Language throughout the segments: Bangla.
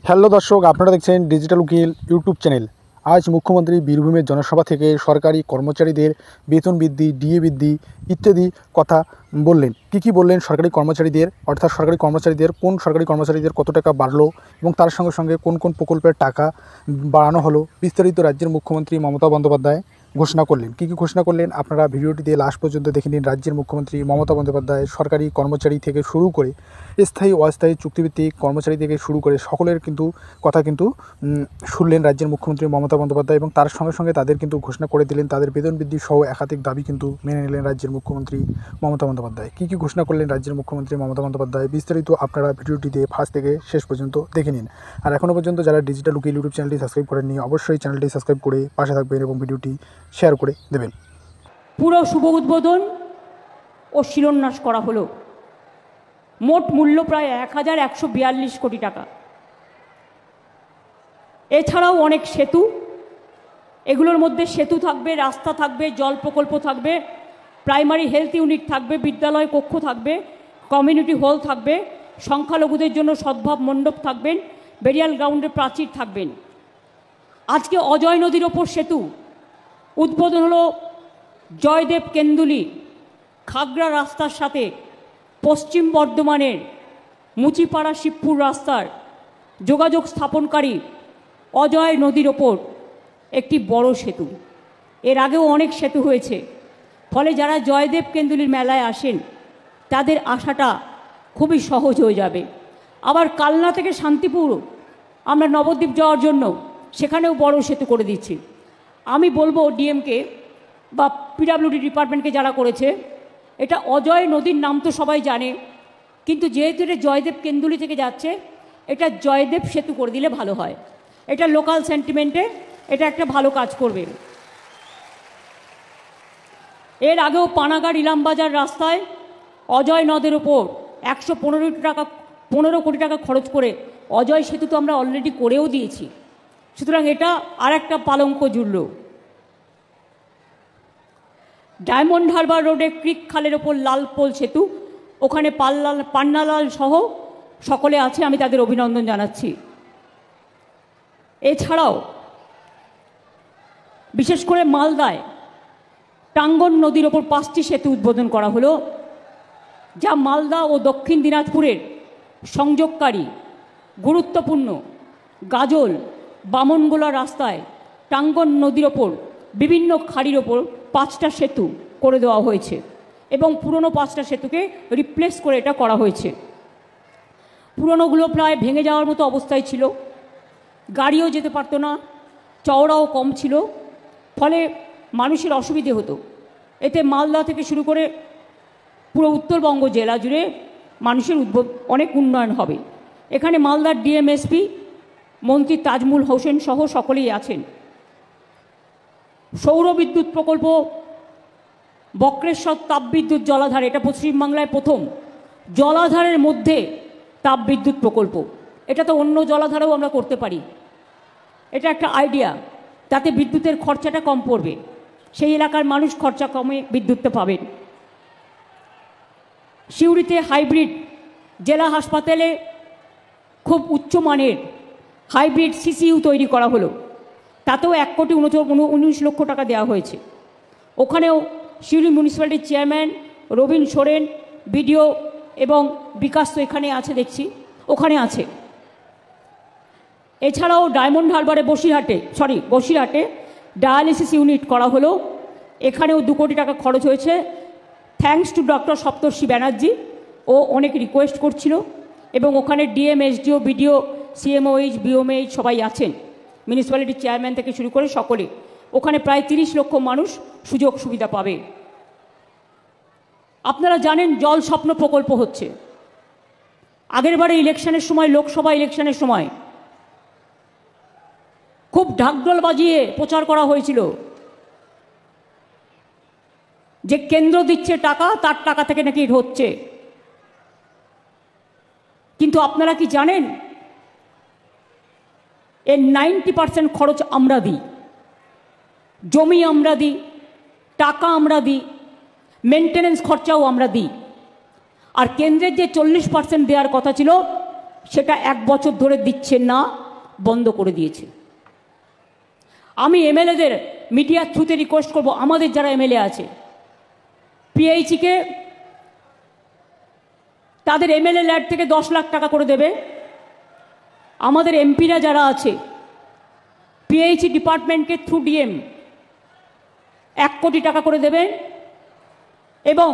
হ্যালো দর্শক, আপনারা দেখছেন ডিজিটাল উকিল ইউটিউব চ্যানেল। আজ মুখ্যমন্ত্রী বীরভূমের জনসভা থেকে সরকারি কর্মচারীদের বেতন বৃদ্ধি, ডিএ বৃদ্ধি ইত্যাদি কথা বললেন। কী বললেন সরকারি কর্মচারীদের, অর্থাৎ সরকারি কর্মচারীদের কোন সরকারি কর্মচারীদের কত টাকা বাড়লো এবং তার সঙ্গে সঙ্গে কোন কোন প্রকল্পের টাকা বাড়ানো হলো, বিস্তারিত রাজ্যের মুখ্যমন্ত্রী মমতা বন্দ্যোপাধ্যায় ঘোষণা করলেন। কী ঘোষণা করলেন আপনারা ভিডিওটি দিয়ে লাস্ট পর্যন্ত দেখে নিন। রাজ্যের মুখ্যমন্ত্রী মমতা বন্দ্যোপাধ্যায় সরকারি কর্মচারী থেকে শুরু করে স্থায়ী অস্থায়ী চুক্তিভিত্তিক কর্মচারী থেকে শুরু করে সকলের কথা শুনলেন রাজ্যের মুখ্যমন্ত্রী মমতা বন্দ্যোপাধ্যায়, এবং তার সঙ্গে সঙ্গে তাদের ঘোষণা করে দিলেন তাদের বেতন বৃদ্ধি সহ একাধিক দাবি মেনে নিলেন রাজ্যের মুখ্যমন্ত্রী মমতা বন্দ্যোপাধ্যায়। কী ঘোষণা করলেন রাজ্যের মুখ্যমন্ত্রী মমতা বন্দ্যোপাধ্যায়, বিস্তারিত আপনারা ভিডিওটিতে ফার্স্ট থেকে শেষ পর্যন্ত দেখে নিন। আর এখনও পর্যন্ত যারা ডিজিটাল উকিল ইউটিউব চ্যানেলটি সাবস্ক্রাইব করেননি, অবশ্যই চ্যানেলটি সাবস্ক্রাইব করে পাশে থাকবেন এবং ভিডিওটি শেয়ার করে দেবেন। পুরো শুভ উদ্বোধন ও শিলান্যাস করা হলো। মোট মূল্য প্রায় 1142 কোটি টাকা। এছাড়াও অনেক সেতু, এগুলোর মধ্যে সেতু থাকবে, রাস্তা থাকবে, জল প্রকল্প থাকবে, প্রাইমারি হেলথ ইউনিট থাকবে, বিদ্যালয় কক্ষ থাকবে, কমিউনিটি হল থাকবে, সংখ্যালঘুদের জন্য সদ্ভাব মণ্ডপ থাকবেন, বেরিয়াল গ্রাউন্ডে প্রাচীর থাকবেন। আজকে অজয় নদীর ওপর সেতু উদ্বোধন হলো। জয়দেব কেন্দুলি খাগড়া রাস্তার সাথে পশ্চিম বর্ধমানের মুচিপাড়া শিবপুর রাস্তার যোগাযোগ স্থাপনকারী অজয় নদীর ওপর একটি বড় সেতু। এর আগেও অনেক সেতু হয়েছে, ফলে যারা জয়দেব কেন্দুলির মেলায় আসেন তাদের আসাটা খুবই সহজ হয়ে যাবে। আবার কালনা থেকে শান্তিপুর আমরা নবদ্বীপ যাওয়ার জন্য সেখানেও বড় সেতু করে দিচ্ছি। আমি বলবো ডিএমকে বা পিডাব্লিউডি ডিপার্টমেন্টকে যারা করেছে, এটা অজয় নদীর নাম তো সবাই জানে, কিন্তু যেহেতু এটা জয়দেব কেন্দুলি থেকে যাচ্ছে, এটা জয়দেব সেতু করে দিলে ভালো হয়। এটা লোকাল সেন্টিমেন্টে এটা একটা ভালো কাজ করবে। এর আগেও পানাগড় ইলামবাজার রাস্তায় অজয় নদের ওপর 115 কোটি টাকা খরচ করে অজয় সেতু তো আমরা অলরেডি করেও দিয়েছি। সুতরাং এটা আর একটা পালঙ্ক জুড়ল। ডায়মন্ড হারবার রোডে ক্রিক খালের ওপর লালপোল সেতু, ওখানে পান্নালাল সহ সকলে আছে, আমি তাদের অভিনন্দন জানাচ্ছি। এছাড়াও বিশেষ করে মালদায় টাঙ্গন নদীর ওপর 5টি সেতু উদ্বোধন করা হলো, যা মালদা ও দক্ষিণ দিনাজপুরের সংযোগকারী গুরুত্বপূর্ণ গাজল বামনগোলা রাস্তায় টাঙ্গন নদীর ওপর বিভিন্ন খাড়ির ওপর 5টা সেতু করে দেওয়া হয়েছে এবং পুরনো 5টা সেতুকে রিপ্লেস করে এটা করা হয়েছে। পুরনোগুলো প্রায় ভেঙে যাওয়ার মতো অবস্থায় ছিল, গাড়িও যেতে পারতো না, চওড়াও কম ছিল, ফলে মানুষের অসুবিধে হতো। এতে মালদা থেকে শুরু করে পুরো উত্তরবঙ্গ জেলা জুড়ে মানুষের অনেক উন্নয়ন হবে। এখানে মালদার ডিএমএসপি মন্ত্রী তাজমুল হোসেন সহ সকলেই আছেন। সৌর বিদ্যুৎ প্রকল্প বক্রেশ্বর তাপবিদ্যুৎ জলাধার, এটা পশ্চিমবাংলায় প্রথম জলাধারের মধ্যে তাপবিদ্যুৎ প্রকল্প। এটা তো অন্য জলাধারেও আমরা করতে পারি, এটা একটা আইডিয়া, তাতে বিদ্যুতের খরচাটা কম পড়বে, সেই এলাকার মানুষ খরচা কমে বিদ্যুৎটা পাবেন। সিউড়িতে হাইব্রিড জেলা হাসপাতালে খুব উচ্চমানের হাইব্রিড সিসিইউ তৈরি করা হলো, তাতেও 1,19 লক্ষ টাকা দেওয়া হয়েছে। ওখানেও সিউড়ি মিউনিসিপ্যালিটির চেয়ারম্যান রবীন সোরেন, বিডিও এবং বিকাশ তো এখানে আছে দেখছি, ওখানে আছে। এছাড়াও ডায়মন্ড হারবারে বসিরহাটে ডায়ালিসিস ইউনিট করা হলো, এখানেও 2 কোটি টাকা খরচ হয়েছে। থ্যাঙ্কস টু ডক্টর সপ্তর্ষি ব্যানার্জি, ও অনেক রিকোয়েস্ট করছিল, এবং ওখানে ডিএম, এসডিও, বিডিও, সিএমওএইচ, বিওমএইচ সবাই আছেন, মিউনিসিপ্যালিটির চেয়ারম্যান থেকে শুরু করে সকলে। ওখানে প্রায় 30 লক্ষ মানুষ সুযোগ সুবিধা পাবে। আপনারা জানেন জল স্বপ্ন প্রকল্প হচ্ছে। আগেরবারে ইলেকশনের সময়, লোকসভা ইলেকশনের সময় খুব ঢাকঢোল বাজিয়ে প্রচার করা হয়েছিল যে কেন্দ্র দিচ্ছে টাকা, তার টাকা থেকে নাকি হচ্ছে। কিন্তু আপনারা কি জানেন এর 90% খরচ আমরা দিই, জমি আমরা দিই, টাকা আমরা দিই, মেনটেনেন্স খরচাও আমরা দিই। আর কেন্দ্রের যে 40% দেওয়ার কথা ছিল সেটা 1 বছর ধরে দিচ্ছেন না, বন্ধ করে দিয়েছে। আমি এমএলএদের মিডিয়ার থ্রুতে রিকোয়েস্ট করব, আমাদের যারা এমএলএ আছে পিএইচিকে তাদের এমএলএ ল্যাড থেকে 10 লাখ টাকা করে দেবে। আমাদের এমপিরা যারা আছে পিএইচি ডিপার্টমেন্টকে থ্রু ডিএম 1 কোটি টাকা করে দেবে, এবং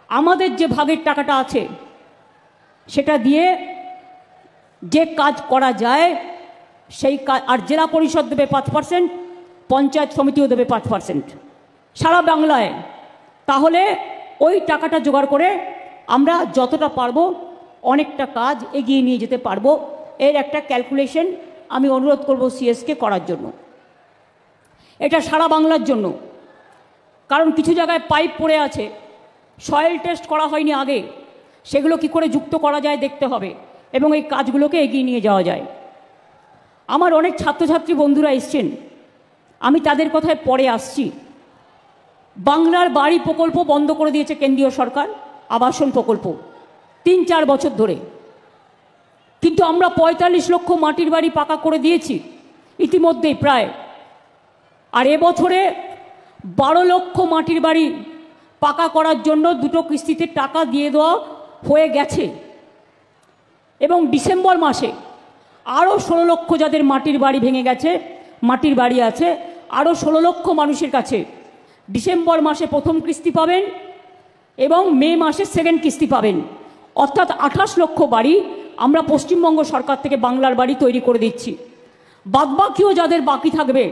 আমাদের যে ভাগের টাকাটা আছে সেটা দিয়ে যে কাজ করা যায় সেই কাজ, আর জেলা পরিষদ দেবে 5%, পঞ্চায়েত সমিতিও দেবে 5% সারা বাংলায়। তাহলে ওই টাকাটা জোগাড় করে আমরা যতটা পারবো অনেকটা কাজ এগিয়ে নিয়ে যেতে পারবো। এর একটা ক্যালকুলেশন আমি অনুরোধ করব সিএসকে করার জন্য। এটা সারা বাংলার জন্য, কারণ কিছু জায়গায় পাইপ পড়ে আছে, সয়েল টেস্ট করা হয়নি আগে, সেগুলো কি করে যুক্ত করা যায় দেখতে হবে, এবং এই কাজগুলোকে এগিয়ে নিয়ে যাওয়া যায়। আমার অনেক ছাত্রছাত্রী বন্ধুরা এসছেন, আমি তাদের কথায় পরে আসছি। বাংলার বাড়ি প্রকল্প বন্ধ করে দিয়েছে কেন্দ্রীয় সরকার, আবাসন প্রকল্প 3-4 বছর ধরে, কিন্তু আমরা 45 লক্ষ মাটির বাড়ি পাকা করে দিয়েছি ইতিমধ্যেই প্রায়। আর এবছরে 12 লক্ষ মাটির বাড়ি পাকা করার জন্য 2টো কিস্তিতে টাকা দিয়ে দেওয়া হয়ে গেছে, এবং ডিসেম্বর মাসে আরও 16 লক্ষ যাদের মাটির বাড়ি ভেঙে গেছে, মাটির বাড়ি আছে, আরও 16 লক্ষ মানুষের কাছে ডিসেম্বর মাসে প্রথম কিস্তি পাবেন এবং মে মাসে সেকেন্ড কিস্তি পাবেন। অর্থাৎ 28 লক্ষ বাড়ি আমরা পশ্চিমবঙ্গ সরকার থেকে বাংলার বাড়ি তৈরি করে দিচ্ছি। বাদবাকিও যাদের বাকি থাকবে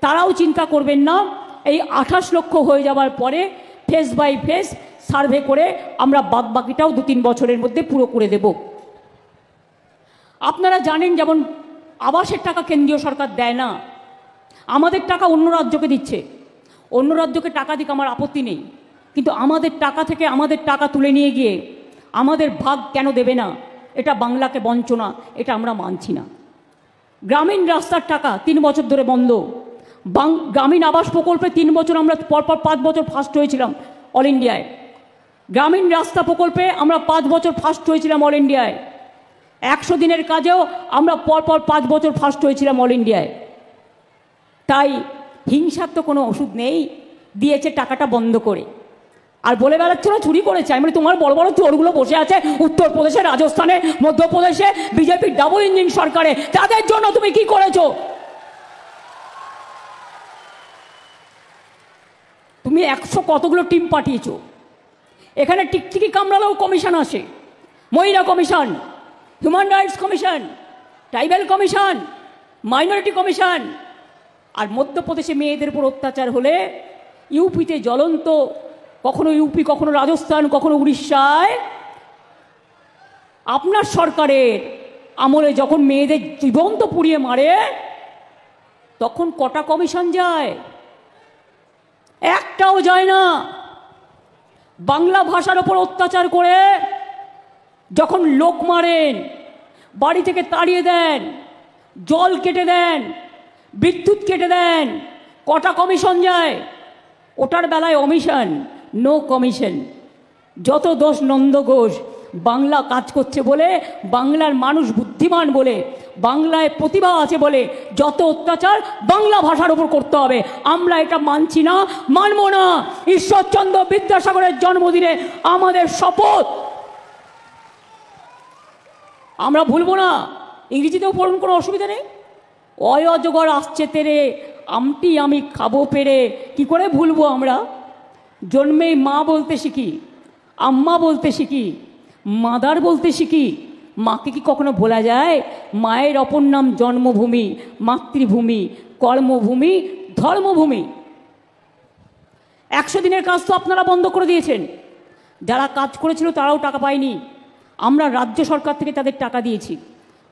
তারাও চিন্তা করবেন না, এই 28 লক্ষ হয়ে যাওয়ার পরে ফেজ বাই ফেজ সার্ভে করে আমরা বাদবাকিটাও 2-3 বছরের মধ্যে পুরো করে দেব। আপনারা জানেন যেমন আবাসের টাকা কেন্দ্রীয় সরকার দেয় না, আমাদের টাকা অন্য রাজ্যকে দিচ্ছে। অন্য রাজ্যকে টাকা দিক আমার আপত্তি নেই, কিন্তু আমাদের টাকা থেকে আমাদের টাকা তুলে নিয়ে গিয়ে আমাদের ভাগ কেন দেবে না? এটা বাংলাকে বঞ্চনা, এটা আমরা মানছি না। গ্রামীণ রাস্তার টাকা 3 বছর ধরে বন্ধ। গ্রামীণ আবাস প্রকল্পে 3 বছর আমরা পরপর 5 বছর ফার্স্ট হয়েছিলাম অল ইন্ডিয়ায়। গ্রামীণ রাস্তা প্রকল্পে আমরা 5 বছর ফার্স্ট হয়েছিলাম অল ইন্ডিয়ায়। 100 দিনের কাজেও আমরা পরপর 5 বছর ফার্স্ট হয়েছিলাম অল ইন্ডিয়ায়। তাই হিংসার তো কোনো ওষুধ নেই, দিয়েছে টাকাটা বন্ধ করে। আর বলে বেড়াচ্ছ না চুরি করেছে, আমি তোমার বড় বড় চোরগুলো বসে আছে উত্তরপ্রদেশে, রাজস্থানে, মধ্যপ্রদেশে, বিজেপির ডাবল ইঞ্জিন সরকারে, তাদের জন্য তুমি কি করেছো? তুমি 100 কতগুলো টিম পাঠিয়েছো। এখানে টিকটিকি কামড়ালেও কমিশন আসে, মহিলা commission, human rights commission, tribal commission, minority commission. আর মধ্যপ্রদেশে মেয়েদের উপর অত্যাচার হলে ইউপিতে জ্বলন্ত, কখনো ইউপি, কখনো রাজস্থান, কখনো উড়িষ্যায় আপনার সরকারের আমলে যখন মেয়েদের জীবন্ত পুড়িয়ে মারে তখন কটা কমিশন যায়? একটাও যায় না। বাংলা ভাষার ওপর অত্যাচার করে যখন লোক মারেন, বাড়ি থেকে তাড়িয়ে দেন, জল কেটে দেন, বিদ্যুৎ কেটে দেন, কটা কমিশন যায়? ওটার বেলায় অমিশন, নো কমিশন। যত দোষ নন্দ ঘোষ, বাংলা কাজ করছে বলে, বাংলার মানুষ বুদ্ধিমান বলে, বাংলায় প্রতিভা আছে বলে যত অত্যাচার বাংলা ভাষার উপর করতে হবে, আমরা এটা মানছি না, মানব না। ঈশ্বরচন্দ্র বিদ্যাসাগরের জন্মদিনে আমাদের শপথ, আমরা ভুলবো না। ইংরেজিতেও পড়ুন, কোনো অসুবিধা নেই। অয় অজগর আসছে তেরে, আমটি আমি খাবো পেরে, কি করে ভুলবো আমরা? জন্মেই মা বলতে শিখি, আম্মা বলতে শিখি, মাদার বলতে শিখি। মাকে কি কখনো ভোলা যায়? মায়ের অপর নাম জন্মভূমি, মাতৃভূমি, কর্মভূমি, ধর্মভূমি। 100 দিনের কাজ তো আপনারা বন্ধ করে দিয়েছেন। যারা কাজ করেছিল তারাও টাকা পায়নি, আমরা রাজ্য সরকার থেকে তাদের টাকা দিয়েছি।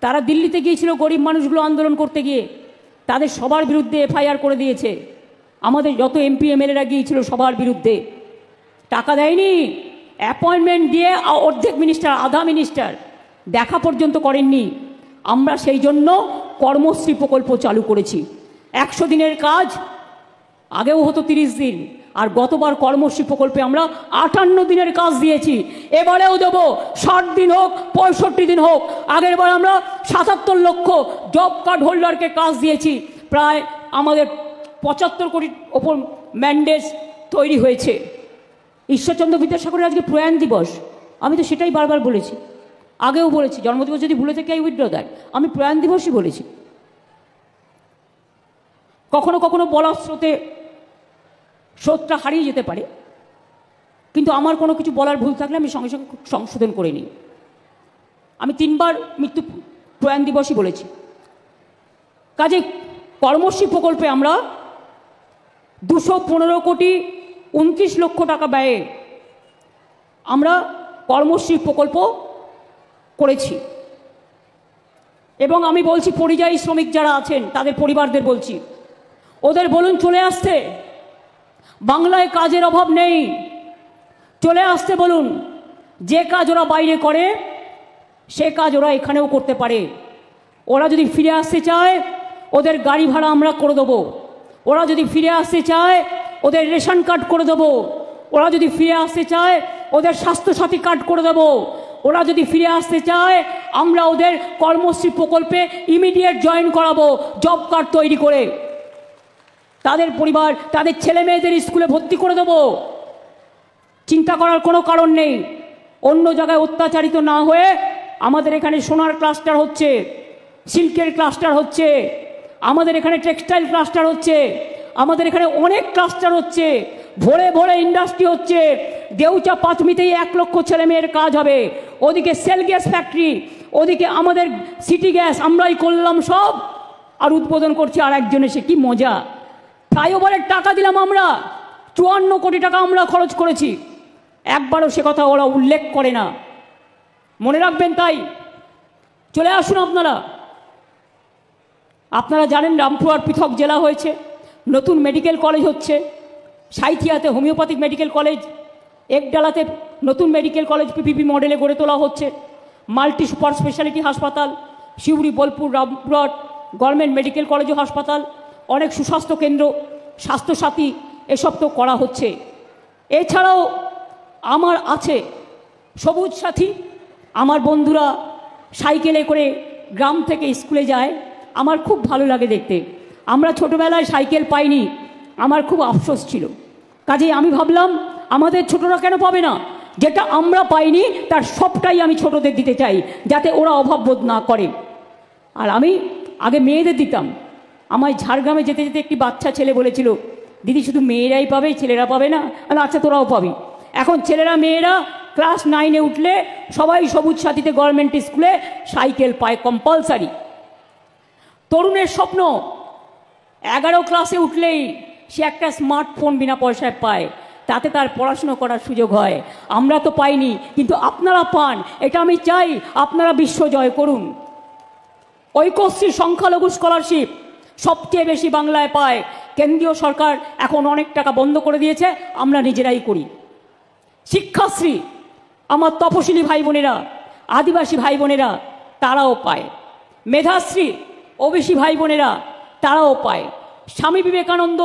তারা দিল্লিতে গিয়েছিল গরিব মানুষগুলো আন্দোলন করতে গিয়ে, তাদের সবার বিরুদ্ধে এফআইআর করে দিয়েছে। আমাদের যত এমপি এমএলএরা গিয়েছিল সবার বিরুদ্ধে টাকা দেয়নি। অ্যাপয়েন্টমেন্ট দিয়ে অর্ধেক মিনিস্টার, আধা মিনিস্টার দেখা পর্যন্ত করেননি। আমরা সেই জন্য কর্মশ্রী প্রকল্প চালু করেছি। 100 দিনের কাজ আগেও হতো 30 দিন, আর গতবার কর্মশ্রী প্রকল্পে আমরা 58 দিনের কাজ দিয়েছি, এবারেও দেবো 60 দিন হোক 65 দিন হোক। আগের বার আমরা 77 লক্ষ জব কার্ড হোল্ডারকে কাজ দিয়েছি, প্রায় আমাদের 75 কোটির ওপর ম্যান্ডেট তৈরি হয়েছে। ঈশ্বরচন্দ্র বিদ্যাসাগরের আজকে প্রয়াণ দিবস, আমি তো সেটাই বারবার বলেছি, আগেও বলেছি, জন্মদিবস যদি ভুলে থেকে উইথড্র দেয়, আমি প্রয়াণ দিবসই বলেছি। কখনো কখনো বলার স্রোতটা হারিয়ে যেতে পারে, কিন্তু আমার কোনো কিছু বলার ভুল থাকলে আমি সঙ্গে সঙ্গে সংশোধন করে নিই। আমি 3 বার মৃত্যু প্রয়াণ দিবসই বলেছি। কাজে কর্মশ্রী প্রকল্পে আমরা 215 কোটি 29 লক্ষ টাকা ব্যয়ে আমরা কর্মশ্রী প্রকল্প করেছি। এবং আমি বলছি পরিযায়ী শ্রমিক যারা আছেন তাদের পরিবারদের বলছি, ওদের বলুন চলে আসতে, বাংলায় কাজের অভাব নেই, চলে আসতে বলুন। যে কাজ ওরা বাইরে করে সে কাজ ওরা এখানেও করতে পারে। ওরা যদি ফিরে আসতে চায় ওদের গাড়ি ভাড়া আমরা করে দেবো, ওরা যদি ফিরে আসতে চায় ওদের রেশন কার্ড করে দেবো, ওরা যদি ফিরে আসতে চায় ওদের স্বাস্থ্যসাথী কার্ড করে দেবো, ওরা যদি ফিরে আসতে চায় আমরা ওদের কর্মশ্রী প্রকল্পে ইমিডিয়েট জয়েন করাবো জব কার্ড তৈরি করে। তাদের পরিবার তাদের ছেলে মেয়েদের স্কুলে ভর্তি করে দেবো, চিন্তা করার কোনো কারণ নেই। অন্য জায়গায় অত্যাচারিত না হয়ে আমাদের এখানে সোনার ক্লাস্টার হচ্ছে, সিল্কের ক্লাস্টার হচ্ছে, আমাদের এখানে টেক্সটাইল ক্লাস্টার হচ্ছে, আমাদের এখানে অনেক ক্লাস্টার হচ্ছে, ভোরে ভোরে ইন্ডাস্ট্রি হচ্ছে। দেউচা পাঁচমিতেই 1 লক্ষ ছেলে মেয়ের কাজ হবে, ওদিকে সেল গ্যাস ফ্যাক্টরি, ওদিকে আমাদের সিটি গ্যাস আমরাই করলাম সব, আর উদ্বোধন করছি আর একজন এসে, কি মজা। ফ্লাইওভারের টাকা দিলাম আমরা, 54 কোটি টাকা আমরা খরচ করেছি, একবারও সে কথা ওরা উল্লেখ করে না। মনে রাখবেন, তাই চলে আসুন আপনারা। আপনারা জানেন রামপুরহাট পৃথক জেলা হয়েছে, নতুন মেডিকেল কলেজ হচ্ছে, সাঁইথিয়াতে হোমিওপ্যাথিক মেডিকেল কলেজ, একডালাতে নতুন মেডিকেল কলেজ পিপিপি মডেলে গড়ে তোলা হচ্ছে, মাল্টি সুপার স্পেশালিটি হাসপাতাল, Suri, Bolpur, Rampurhat government medical college ও হাসপাতাল, অনেক সুস্বাস্থ্য কেন্দ্র, স্বাস্থ্যসাথী, এসব তো করা হচ্ছে। এছাড়াও আমার আছে সবুজ সাথী। আমার বন্ধুরা সাইকেলে করে গ্রাম থেকে স্কুলে যায়, আমার খুব ভালো লাগে দেখতে। আমরা ছোটোবেলায় সাইকেল পাইনি, আমার খুব আফসোস ছিল। কাজেই আমি ভাবলাম আমাদের ছোটরা কেন পাবে না, যেটা আমরা পাইনি তার সবটাই আমি ছোটদের দিতে চাই, যাতে ওরা অভাব বোধ না করে। আর আমি আগে মেয়েদের দিতাম। আমায় ঝাড়গ্রামে যেতে যেতে একটি বাচ্চা ছেলে বলেছিল, দিদি শুধু মেয়েরাই পাবে, ছেলেরা পাবে না? আচ্ছা তোরাও পাবি। এখন ছেলেরা মেয়েরা ক্লাস 9-এ উঠলে সবাই সবুজ সাথীতে গভর্নমেন্ট স্কুলে সাইকেল পায় কম্পালসারি। তরুণের স্বপ্ন 11 ক্লাসে উঠলেই সে একটা স্মার্টফোন বিনা পয়সায় পায়, তাতে তার পড়াশুনো করার সুযোগ হয়। আমরা তো পাইনি, কিন্তু আপনারা পান, এটা আমি চাই আপনারা বিশ্ব জয় করুন। ঐক্যশ্রী সংখ্যালঘু স্কলারশিপ সবচেয়ে বেশি বাংলায় পায়, কেন্দ্রীয় সরকার এখন অনেক টাকা বন্ধ করে দিয়েছে, আমরা নিজেরাই করি। শিক্ষাশ্রী আমার তপশিলি ভাই বোনেরা, আদিবাসী ভাই বোনেরা তারাও পায়। মেধাশ্রী ওবিসি ভাই বোনেরা তারাও পায়। Swami Vivekananda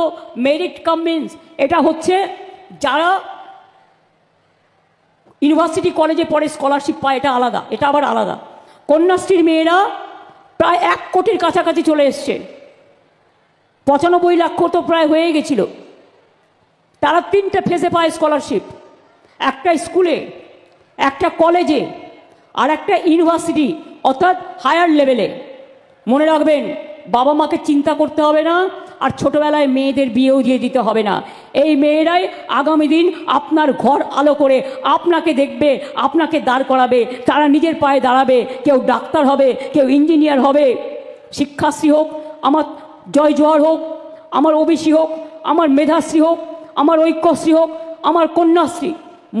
merit cum means, এটা হচ্ছে যারা ইউনিভার্সিটি কলেজে পড়ে স্কলারশিপ পায়, এটা আলাদা, এটা আবার আলাদা। কন্যাশ্রীর মেয়েরা প্রায় 1 কোটির কাছাকাছি চলে এসছে, 95 লক্ষ তো প্রায় হয়ে গেছিল। তারা 3টে ফেজে পায় স্কলারশিপ, একটা স্কুলে, একটা কলেজে, আর একটা ইউনিভার্সিটি অর্থাৎ হায়ার লেভেলে। মনে রাখবেন, বাবা মাকে চিন্তা করতে হবে না, আর ছোটবেলায় মেয়েদের বিয়েও দিয়ে দিতে হবে না। এই মেয়েরাই আগামী দিন আপনার ঘর আলো করে আপনাকে দেখবে, আপনাকে দাঁড় করাবে, তারা নিজের পায়ে দাঁড়াবে, কেউ ডাক্তার হবে, কেউ ইঞ্জিনিয়ার হবে। শিক্ষাশ্রী হোক, আমার জয় জোহার হোক, আমার ওবিসি হোক, আমার মেধাশ্রী হোক, আমার ঐক্যশ্রী হোক, আমার কন্যাশ্রী,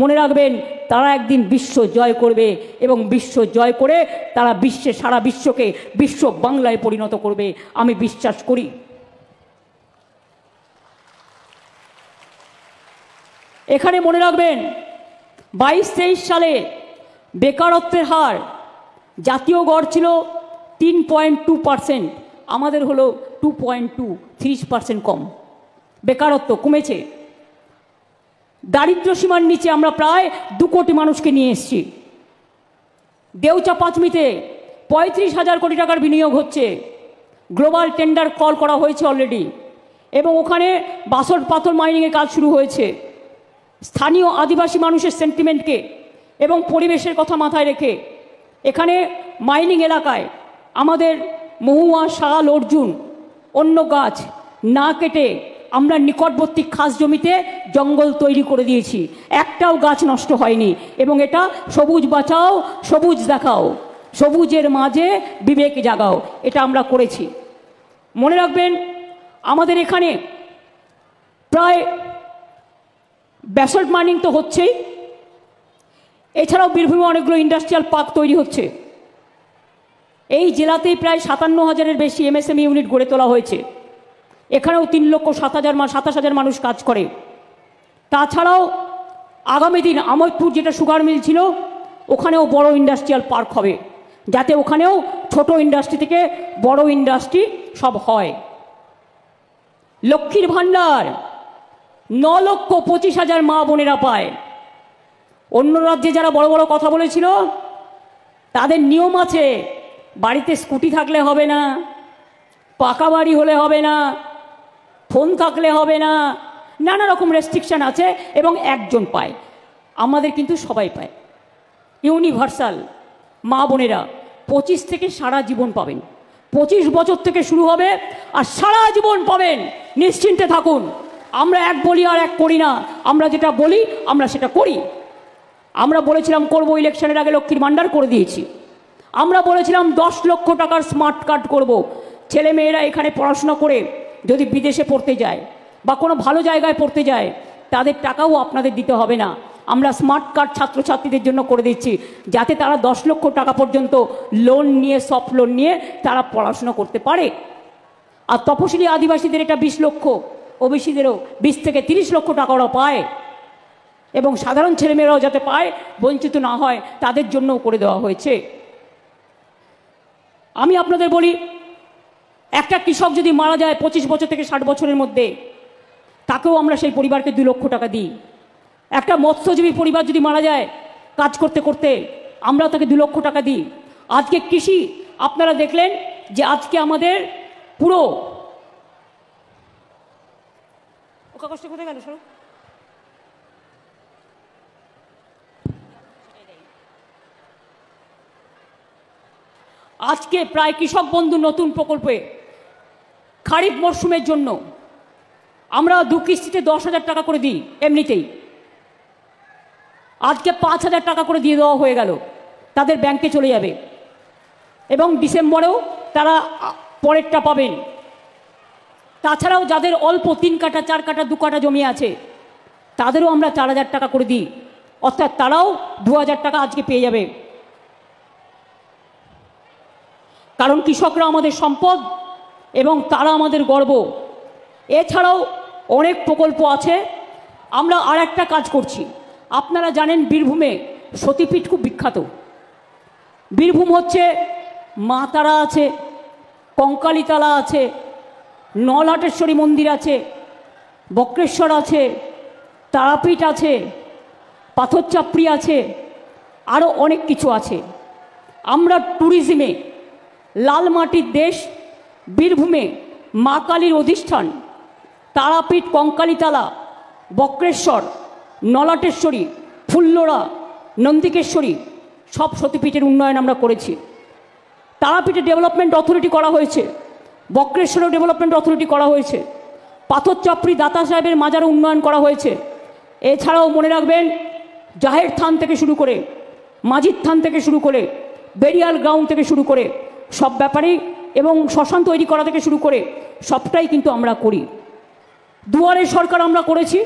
মনে রাখবেন তারা একদিন বিশ্ব জয় করবে, এবং বিশ্ব জয় করে তারা সারা বিশ্বকে বিশ্ব বাংলায় পরিণত করবে, আমি বিশ্বাস করি। এখানে মনে রাখবেন 22-23 সালে বেকারত্বের হার জাতীয় গড় ছিল 3.2%, আমাদের হলো 2.2, 30% কম। বেকারত্ব কমেছে। দারিদ্র্য সীমার নিচে আমরা প্রায় 2 কোটি মানুষকে নিয়ে এসেছি। দেউচা পাঁচমিতে 35,000 কোটি টাকার বিনিয়োগ হচ্ছে, গ্লোবাল টেন্ডার কল করা হয়েছে অলরেডি, এবং ওখানে বাসল্ট পাথর মাইনিংয়ের কাজ শুরু হয়েছে। স্থানীয় আদিবাসী মানুষের সেন্টিমেন্টকে এবং পরিবেশের কথা মাথায় রেখে এখানে মাইনিং এলাকায় আমাদের মহুয়া, শাল, অর্জুন, অন্য গাছ না কেটে আমরা নিকটবর্তী খাস জমিতে জঙ্গল তৈরি করে দিয়েছি, একটাও গাছ নষ্ট হয়নি। এবং এটা সবুজ বাঁচাও, সবুজ দেখাও, সবুজের মাঝে বিবেক জাগাও, এটা আমরা করেছি। মনে রাখবেন, আমাদের এখানে প্রায় ব্যাসল্ট মাইনিং তো হচ্ছেই, এছাড়াও বীরভূমে অনেকগুলো ইন্ডাস্ট্রিয়াল পার্ক তৈরি হচ্ছে। এই জেলাতেই প্রায় 57,000-এর বেশি MSME ইউনিট গড়ে তোলা হয়েছে। এখানেও 3,27,000 মানুষ কাজ করে। তাছাড়াও আগামী দিন আমোদপুর যেটা সুগার মিল ছিল, ওখানেও বড় ইন্ডাস্ট্রিয়াল পার্ক হবে, যাতে ওখানেও ছোট ইন্ডাস্ট্রি থেকে বড় ইন্ডাস্ট্রি সব হয়। লক্ষ্মীর ভাণ্ডার 9,25,000 মা বোনেরা পায়। অন্য রাজ্যে যারা বড় বড় কথা বলেছিল, তাদের নিয়ম আছে, বাড়িতে স্কুটি থাকলে হবে না, পাকা বাড়ি হলে হবে না, ফোন থাকলে হবে না, নানা রকম রেস্ট্রিকশন আছে, এবং একজন পায়। আমাদের কিন্তু সবাই পায়, ইউনিভার্সাল। মা বোনেরা 25 থেকে সারা জীবন পাবেন, 25 বছর থেকে শুরু হবে আর সারা জীবন পাবেন, নিশ্চিন্তে থাকুন। আমরা এক বলি আর এক করি না, আমরা যেটা বলি আমরা সেটা করি। আমরা বলেছিলাম করব, ইলেকশনের আগে লক্ষ্মীর ভাণ্ডার করে দিয়েছি। আমরা বলেছিলাম 10 লক্ষ টাকার স্মার্ট কার্ড করব। ছেলে মেয়েরা এখানে পড়াশোনা করে যদি বিদেশে পড়তে যায় বা কোনো ভালো জায়গায় পড়তে যায়, তাদের টাকাও আপনাদের দিতে হবে না। আমরা স্মার্ট কার্ড ছাত্রছাত্রীদের জন্য করে দিচ্ছি, যাতে তারা 10 লক্ষ টাকা পর্যন্ত লোন নিয়ে, সফট লোন নিয়ে তারা পড়াশোনা করতে পারে। আর তপশিলি আদিবাসীদের এটা 20 লক্ষ, ওবিসিদেরও 20 থেকে 30 লক্ষ টাকা ওরা পায়। এবং সাধারণ ছেলেমেয়েরাও যাতে পায়, বঞ্চিত না হয়, তাদের জন্যও করে দেওয়া হয়েছে। আমি আপনাদের বলি, একটা কৃষক যদি মারা যায় 25 বছর থেকে 60 বছরের মধ্যে, তাকেও আমরা সেই পরিবারকে 2 লক্ষ টাকা দিই। একটা মৎস্যজীবী পরিবার যদি মারা যায় কাজ করতে করতে, আমরা তাকে 2 লক্ষ টাকা দিই। আজকে কৃষি আপনারা দেখলেন যে আজকে আমাদের পুরো কষ্ট কোথায় গেল সরু, আজকে প্রায় কৃষক বন্ধু নতুন প্রকল্পে খারিফ মরশুমের জন্য আমরা 2 কিস্তিতে 10,000 টাকা করে দিই। এমনিতেই আজকে 5,000 টাকা করে দিয়ে দেওয়া হয়ে গেল, তাদের ব্যাংকে চলে যাবে, এবং ডিসেম্বরেও তারা পরেরটা পাবেন। তাছাড়াও যাদের অল্প 3 কাঠা, 4 কাঠা, 2 কাঠা জমি আছে, তাদেরও আমরা 4,000 টাকা করে দিই, অর্থাৎ তারাও 2,000 টাকা আজকে পেয়ে যাবে। কারণ কৃষকরা আমাদের সম্পদ এবং তারা আমাদের গর্ব। এছাড়াও অনেক প্রকল্প আছে। আমরা আর একটা কাজ করছি, আপনারা জানেন বীরভূমে সতীপীঠ খুব বিখ্যাত। বীরভূম হচ্ছে মা তারা আছে, কঙ্কালীতলা আছে, নলহাটেশ্বরী মন্দির আছে, বক্রেশ্বর আছে, তারাপীঠ আছে, পাথরচাপড়ি আছে, আরও অনেক কিছু আছে। আমরা ট্যুরিজমে লাল মাটির দেশ। বীরভূমে মা কালীর অধিষ্ঠান, তারাপীঠ, কঙ্কালীতলা, বক্রেশ্বর, নলাটেশ্বরী, ফুল্লরা, নন্দিকেশ্বরী, সব সতীপীঠের উন্নয়ন আমরা করেছি। তারাপীঠে ডেভেলপমেন্ট অথরিটি করা হয়েছে, বক্রেশ্বরেও ডেভেলপমেন্ট অথরিটি করা হয়েছে, পাথরচাপড়ি দাতা সাহেবের মাজার উন্নয়ন করা হয়েছে। এছাড়াও মনে রাখবেন, জাহের থান থেকে শুরু করে, মাঝির থান থেকে শুরু করে, বেরিয়াল গ্রাউন্ড থেকে শুরু করে সব ব্যাপারেই, এবং শ্মশান তৈরি করা থেকে শুরু করে সবটাই কিন্তু আমরা করি। দুয়ারে সরকার আমরা করেছি।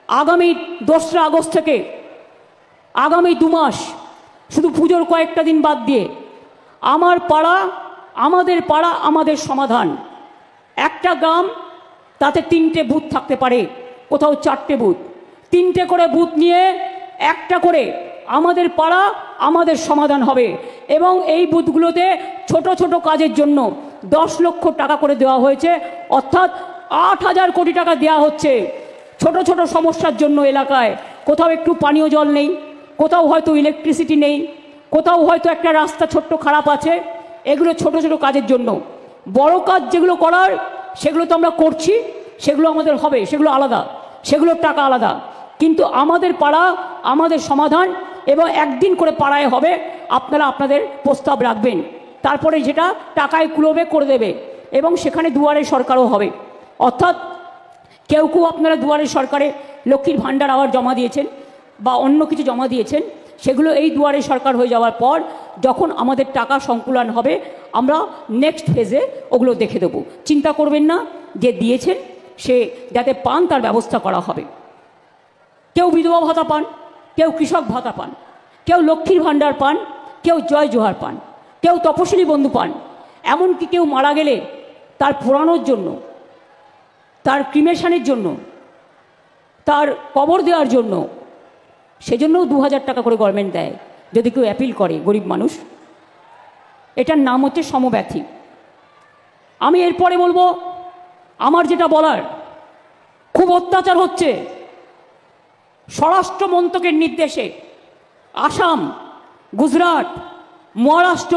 আগামী 2রা আগস্ট থেকে আগামী 2 মাস, শুধু পুজোর কয়েকটা দিন বাদ দিয়ে, আমার পাড়া আমাদের পাড়া আমাদের সমাধান। একটা গ্রাম, তাতে 3টে বুথ থাকতে পারে, কোথাও 4টে বুথ, 3টে করে বুথ নিয়ে একটা করে আমাদের পাড়া আমাদের সমাধান হবে। এবং এই বুথগুলোতে ছোট ছোট কাজের জন্য 10 লক্ষ টাকা করে দেওয়া হয়েছে, অর্থাৎ 8,000 কোটি টাকা দেওয়া হচ্ছে। ছোট ছোট সমস্যার জন্য এলাকায় কোথাও একটু পানীয় জল নেই, কোথাও হয়তো ইলেকট্রিসিটি নেই, কোথাও হয়তো একটা রাস্তা ছোট্ট খারাপ আছে, এগুলো ছোট ছোট কাজের জন্য। বড় কাজ যেগুলো করার সেগুলো তো আমরা করছি, সেগুলো আমাদের হবে, সেগুলো আলাদা, সেগুলোর টাকা আলাদা। কিন্তু আমাদের পাড়া, আমাদের সমাধান, এবং একদিন করে পাড়ায় হবে, আপনারা আপনাদের প্রস্তাব রাখবেন, তারপরে যেটা টাকায় কুলোবে করে দেবে, এবং সেখানে দুয়ারে সরকারও হবে। অর্থাৎ কেউ কেউ আপনারা দুয়ারে সরকারে লক্ষ্মীর ভাণ্ডার আবার জমা দিয়েছেন বা অন্য কিছু জমা দিয়েছেন, সেগুলো এই দুয়ারে সরকার হয়ে যাওয়ার পর যখন আমাদের টাকা সংকুলন হবে, আমরা নেক্সট ফেজে ওগুলো দেখে দেবো। চিন্তা করবেন না, যে দিয়েছেন সে যাতে পান তার ব্যবস্থা করা হবে। কেউ বিধবা ভাতা পান, কেউ কৃষক ভাতা পান, কেউ লক্ষ্মীর ভাণ্ডার পান, কেউ জয় জোহার পান, কেউ তপশিলি বন্ধু পান, এমনকি কেউ মারা গেলে তার পোড়ানোর জন্য, তার ক্রিমেশনের জন্য, তার কবর দেওয়ার জন্য, সেজন্যও 2000 টাকা করে গভর্নমেন্ট দেয় যদি কেউ অ্যাপিল করে, গরিব মানুষ। এটার নাম হচ্ছে সমব্যথী। আমি এরপরে বলবো, আমার যেটা বলার, খুব অত্যাচার হচ্ছে। স্বরাষ্ট্র মন্ত্রকের নির্দেশে আসাম, গুজরাট, মহারাষ্ট্র,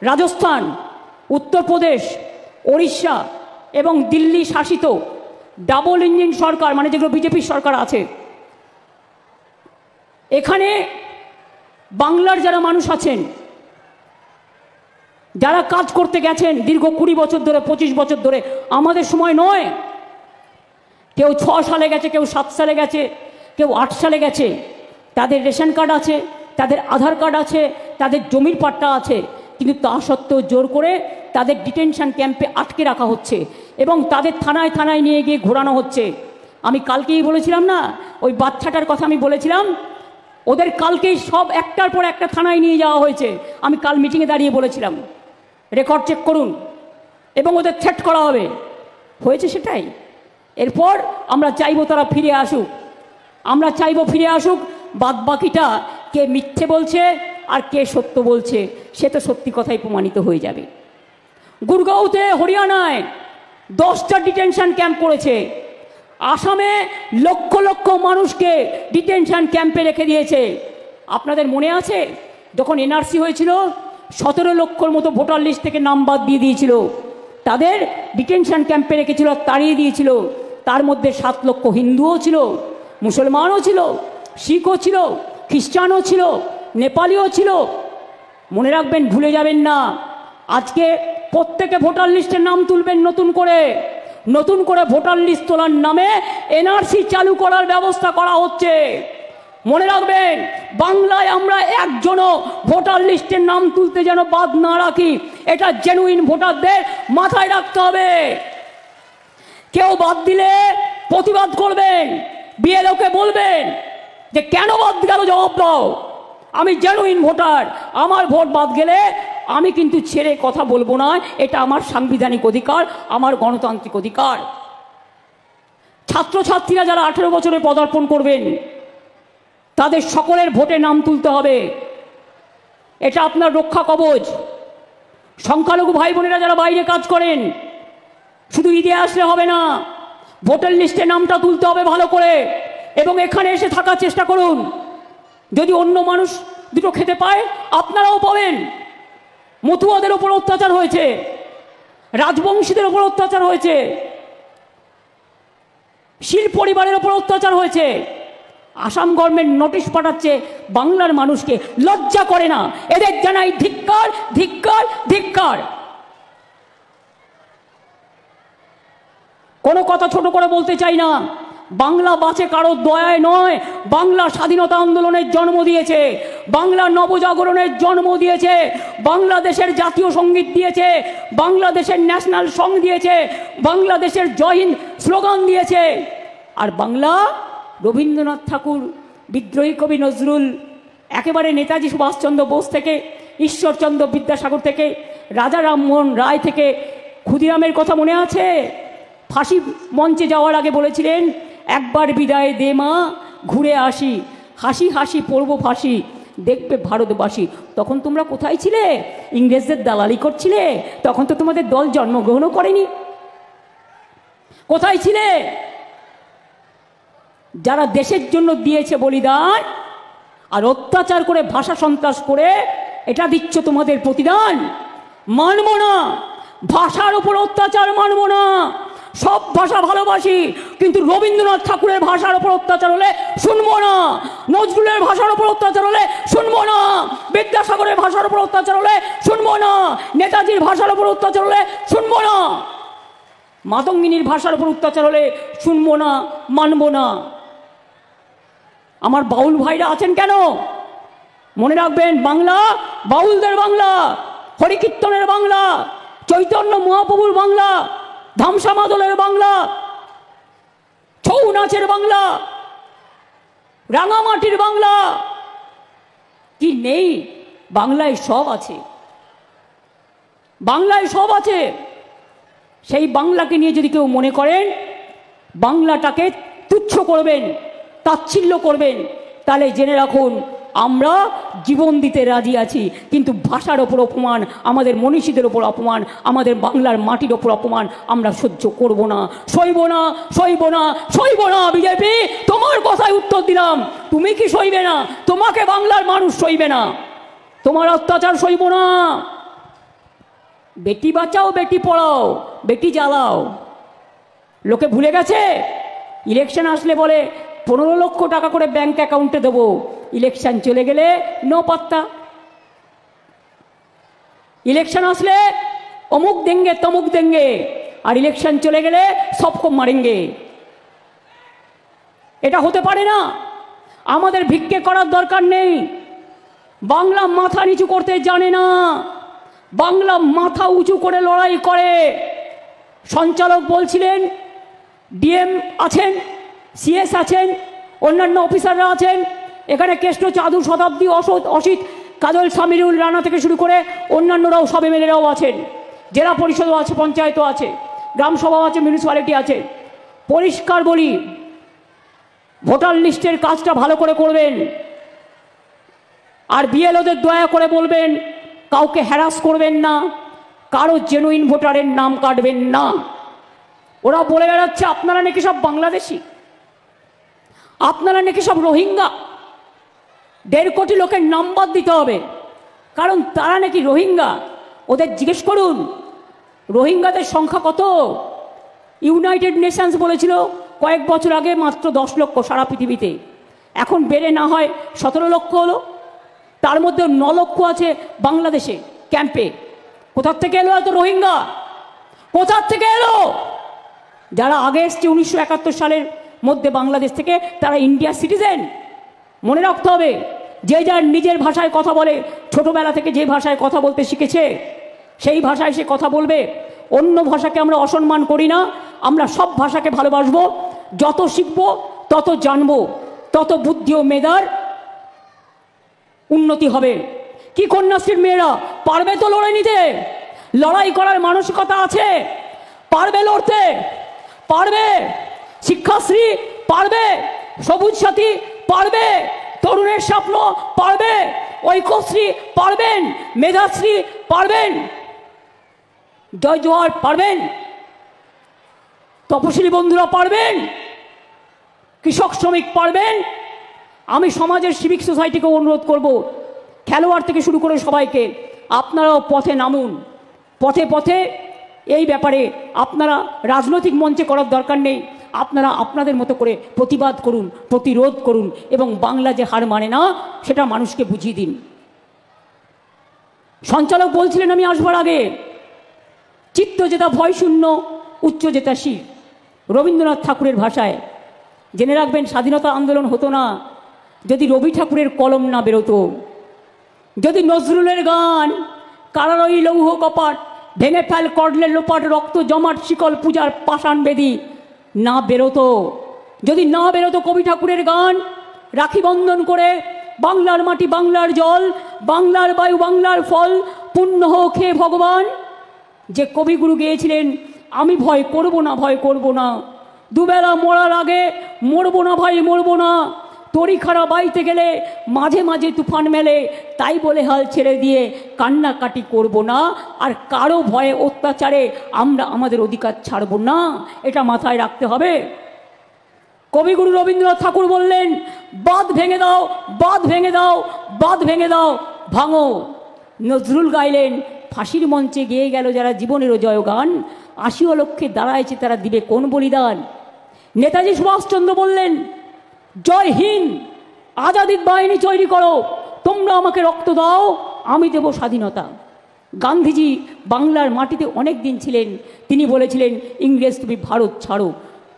রাজস্থান, উত্তরপ্রদেশ, ওড়িশা এবং দিল্লি শাসিত ডাবল ইঞ্জিন সরকার, মানে যেগুলো বিজেপির সরকার আছে, এখানে বাংলার যারা মানুষ আছেন, যারা কাজ করতে গেছেন দীর্ঘ 20 বছর ধরে, 25 বছর ধরে, আমাদের সময় নয়, কেউ 6 সালে গেছে, কেউ 7 সালে গেছে, কেউ 8 সালে গেছে, তাদের রেশন কার্ড আছে, তাদের আধার কার্ড আছে, তাদের জমির পাট্টা আছে, কিন্তু তা সত্ত্বেও জোর করে তাদের ডিটেনশন ক্যাম্পে আটকে রাখা হচ্ছে এবং তাদের থানায় থানায় নিয়ে গিয়ে ঘোরানো হচ্ছে। আমি কালকেই বলেছিলাম না, ওই বাচ্চাটার কথা আমি বলেছিলাম, ওদের কালকেই সব একটার পর একটা থানায় নিয়ে যাওয়া হয়েছে। আমি কাল মিটিংয়ে দাঁড়িয়ে বলেছিলাম, রেকর্ড চেক করুন, এবং ওদের থ্রেট করা হবে। হয়েছে সেটাই। এরপর আমরা চাইবো তারা ফিরে আসুক, আমরা চাইবো ফিরে আসুক। বাদ বাকিটা কে মিথ্যে বলছে আর কে সত্য বলছে, সে তো সত্যি কথাই প্রমাণিত হয়ে যাবে। গুরগাঁওতে, হরিয়ানায় 10টা ডিটেনশন ক্যাম্প করেছে। আসামে লক্ষ লক্ষ মানুষকে ডিটেনশন ক্যাম্পে রেখে দিয়েছে। আপনাদের মনে আছে যখন এনআরসি হয়েছিল, 17 লক্ষর মতো ভোটার লিস্ট থেকে নাম বাদ দিয়ে দিয়েছিল, তাদের ডিটেনশন ক্যাম্পে রেখেছিল, তাড়িয়ে দিয়েছিল। তার মধ্যে 7 লক্ষ হিন্দুও ছিল, মুসলমানও ছিল, শিখও ছিল, খ্রিস্টানও ছিল, নেপালিও ছিল। মনে রাখবেন, ভুলে যাবেন না। আজকে প্রত্যেকে ভোটার লিস্টের নাম তুলবেন নতুন করে, নতুন করে ভোটার লিস্ট তোলার নামে এনআরসি চালু করার ব্যবস্থা করা হচ্ছে। মনে রাখবেন, বাংলায় আমরা একজনও ভোটার লিস্টের নাম তুলতে যেন বাদ না রাখি, এটা জেনুইন ভোটারদের মাথায় রাখতে হবে। কেউ বাদ দিলে প্রতিবাদ করবেন, বিএলওকে বলবেন যে কেন বাদ গেল, জবাব দাও। আমি জেনুইন ভোটার, আমার ভোট বাদ গেলে আমি কিন্তু ছেড়ে কথা বলবো না, এটা আমার সাংবিধানিক অধিকার, আমার গণতান্ত্রিক অধিকার। ছাত্রছাত্রীরা যারা 18 বছরে পদার্পণ করবেন, তাদের সকলের ভোটে নাম তুলতে হবে, এটা আপনার রক্ষা কবচ। সংখ্যালঘু ভাই বোনেরা যারা বাইরে কাজ করেন, শুধু ঈদে আসলে হবে না, ভোটার লিস্টে নামটা তুলতে হবে ভালো করে, এবং এখানে এসে থাকার চেষ্টা করুন। যদি অন্য মানুষ দুটো খেতে পায়, আপনারাও পাবেন। মতুয়াদের উপর অত্যাচার হয়েছে, রাজবংশীদের উপর অত্যাচার হয়েছে, শীল পরিবারের উপর অত্যাচার হয়েছে। আসাম গভর্নমেন্ট নোটিশ পাঠাচ্ছে বাংলার মানুষকে, লজ্জা করে না? এদের জানাই ধিক্কার, ধিক্কার, ধিক্কার। কোনো কথা ছোট করে বলতে চাই না। বাংলা বাঁচে কারো দয়ায় নয়, বাংলা স্বাধীনতা আন্দোলনের জন্ম দিয়েছে, বাংলা নবজাগরণের জন্ম দিয়েছে, বাংলাদেশের জাতীয় সঙ্গীত দিয়েছে, বাংলাদেশের ন্যাশনাল সং দিয়েছে, বাংলাদেশের জয় হিন্দ স্লোগান দিয়েছে। আর বাংলা রবীন্দ্রনাথ ঠাকুর, বিদ্রোহী কবি নজরুল, একেবারে নেতাজি সুভাষচন্দ্র বোস থেকে, ঈশ্বরচন্দ্র বিদ্যাসাগর থেকে, রাজা রামমোহন রায় থেকে, ক্ষুদিরামের কথা মনে আছে? ফাঁসি মঞ্চে যাওয়ার আগে বলেছিলেন, একবার বিদায় দে মা, ঘুরে আসি, হাসি হাসি পড়ব ফাঁসি, দেখবে ভারতবাসী। তখন তোমরা কোথায় ছিলে? ইংরেজদের দালালি করছিলে? তখন তো তোমাদের দল জন্মগ্রহণও করেনি। কোথায় ছিলে? যারা দেশের জন্য দিয়েছে বলিদান, আর অত্যাচার করে ভাষা সন্ত্রাস করে এটা দিচ্ছ তোমাদের প্রতিদান। মানব না, ভাষার উপর অত্যাচার মানব না। সব ভাষা ভালোবাসি, কিন্তু রবীন্দ্রনাথ ঠাকুরের ভাষার উপর অত্যাচার হলে শুনবো না, নজরুলের ভাষার উপর অত্যাচার হলে শুনবো না, বিদ্যাসাগরের ভাষার উপর অত্যাচার হলে শুনবো না, নেতাজির ভাষার উপর অত্যাচার হলে শুনবো না, মাতঙ্গিনীর ভাষার উপর অত্যাচার হলে শুনবো না, মানব না। আমার বাউল ভাইরা আছেন কেন? মনে রাখবেন, বাংলা বাউলদের বাংলা, হরিকীর্তনের বাংলা, চৈতন্য মহাপ্রভুর বাংলা, ধামসা মাদলের বাংলা, ছৌ নাচের বাংলা, রাঙামাটির বাংলা। কি নেই? বাংলায় সব আছে, বাংলায় সব আছে। সেই বাংলাকে নিয়ে যদি কেউ মনে করেন বাংলাটাকে তুচ্ছ করবেন, তাচ্ছিল্য করবেন, তাহলে জেনে রাখুন আমরা জীবন দিতে রাজি আছি, কিন্তু ভাষার ওপর অপমান, আমাদের মনীষীদের ওপর অপমান, আমাদের বাংলার মাটির ওপর অপমান আমরা সহ্য করব না, সইব না, সইব না, সইব না। বিজেপি, তোমার কথায় উত্তর দিলাম, তুমি কি সইবে না? তোমাকে বাংলার মানুষ সইবে না, তোমার অত্যাচার সইব না। বেটি বাঁচাও, বেটি পড়াও, বেটি জ্বালাও। লোকে ভুলে গেছে, ইলেকশন আসলে বলে 15 লক্ষ টাকা করে ব্যাংক অ্যাকাউন্টে দেবো, ইলেকশন চলে গেলে নো পাত্তা। ইলেকশন আসলে অমুক দেঙ্গে তমুক দেঙ্গে, আর ইলেকশন চলে গেলে সবকো মারেঙ্গে। এটা হতে পারে না। আমাদের ভিক্ষে করার দরকার নেই। বাংলা মাথা নিচু করতে জানে না, বাংলা মাথা উঁচু করে লড়াই করে। সঞ্চালক বলছিলেন, ডিএম আছেন, সিএস আছেন, অন্যান্য অফিসাররা আছেন, এখানে কৃষ্ণ চাদু শতাব্দী, অসিত, কাজল, সামিরুল রানা থেকে শুরু করে অন্যান্যরাও, সব এমএলএরাও আছেন, জেলা পরিষদও আছে, পঞ্চায়েতও আছে, গ্রামসভাও আছে, মিউনিসিপ্যালিটি আছে। পরিষ্কার বলি, ভোটার লিস্টের কাজটা ভালো করে করবেন, আর বিএলওদের দয়া করে বলবেন কাউকে হ্যারাস করবেন না, কারো জেনুইন ভোটারের নাম কাটবেন না। ওরা বলে বেড়াচ্ছে আপনারা নাকি সব বাংলাদেশি, আপনারা নাকি সব রোহিঙ্গা। 1.5 কোটি লোকের নাম্বার দিতে হবে, কারণ তারা নাকি রোহিঙ্গা। ওদের জিজ্ঞেস করুন রোহিঙ্গাদের সংখ্যা কত। ইউনাইটেড নেশনস বলেছিল কয়েক বছর আগে মাত্র 10 লক্ষ সারা পৃথিবীতে, এখন বেড়ে না হয় 17 লক্ষ হলো। তার মধ্যে 9 লক্ষ আছে বাংলাদেশে ক্যাম্পে। কোথার থেকে এলো এত রোহিঙ্গা? কোথার থেকে এলো? যারা আগে এসছে 1971 সালের মধ্যে বাংলাদেশ থেকে, তারা ইন্ডিয়ার সিটিজেন। মনে রাখতে হবে, যে যার নিজের ভাষায় কথা বলে, ছোটবেলা থেকে যে ভাষায় কথা বলতে শিখেছে সেই ভাষায় সে কথা বলবে। অন্য ভাষাকে আমরা অসম্মান করি না, আমরা সব ভাষাকে ভালোবাসবো। যত শিখবো তত জানবো, তত বুদ্ধি ও মেধার উন্নতি হবে। কি কন্যাশ্রীর মেয়েরা পারবে তো লড়াই নিতে? লড়াই করার মানসিকতা আছে, পারবে লড়তে, পারবে। শিক্ষাশ্রী পারবে, সবুজ সাথী পারবে, তরুণের স্বপ্ন পারবে, ঐক্যশ্রী পারবেন, মেধাশ্রী পারবেন, জয় জোয়ার পারবেন, তপশিলি বন্ধুরা পারবেন, কৃষক শ্রমিক পারবেন। আমি সমাজের সিভিক সোসাইটিকে অনুরোধ করব, খেলোয়াড় থেকে শুরু করে সবাইকে, আপনারাও পথে নামুন। পথে পথে এই ব্যাপারে আপনারা রাজনৈতিক মঞ্চে করার দরকার নেই, আপনারা আপনাদের মতো করে প্রতিবাদ করুন, প্রতিরোধ করুন, এবং বাংলা যে হার মানে না সেটা মানুষকে বুঝিয়ে দিন। সঞ্চালক বলছিলেন আমি আসবার আগে, চিত্ত যেটা ভয় শূন্য, উচ্চ যেটা শির, রবীন্দ্রনাথ ঠাকুরের ভাষায়। জেনে রাখবেন, স্বাধীনতা আন্দোলন হতো না যদি রবি ঠাকুরের কলম না বেরোতো, যদি নজরুলের গান কারারই লৌহ কপাট, ভেঙে ফেল করলে লোপাট, রক্ত জমাট শিকল, পূজার পাষাণ বেদি না বেরোতো, যদি না বেরোতো কবি ঠাকুরের গান, রাখি বন্ধন করে বাংলার মাটি বাংলার জল, বাংলার বায়ু বাংলার ফল, পুণ্য হোক হে ভগবান, যে কবিগুরু গেয়েছিলেন আমি ভয় করব না, ভয় করব না, দুবেলা মরার আগে মরবো না ভাই, মরবো না, তরিখারা বাইতে গেলে মাঝে মাঝে তুফান মেলে, তাই বলে হাল ছেড়ে দিয়ে কান্নাকাটি করব না, আর কারো ভয়ে অত্যাচারে আমরা আমাদের অধিকার ছাড়ব না, এটা মাথায় রাখতে হবে। কবিগুরু রবীন্দ্রনাথ ঠাকুর বললেন, বাঁধ ভেঙে দাও, বাঁধ ভেঙে দাও, বাঁধ ভেঙে দাও, ভাঙো। নজরুল গাইলেন, ফাঁসির মঞ্চে গেয়ে গেল যারা জীবনেরও জয়গান, আশিও লক্ষ্যে দাঁড়াইছে তারা দিবে কোন বলিদান। নেতাজি সুভাষচন্দ্র বললেন, জয় হিন্দ, আজাদির বাহিনী তৈরি করো, তোমরা আমাকে রক্ত দাও, আমি দেব স্বাধীনতা। গান্ধীজি বাংলার মাটিতে অনেক দিন ছিলেন, তিনি বলেছিলেন, ইংরেজ তুমি ভারত ছাড়ো।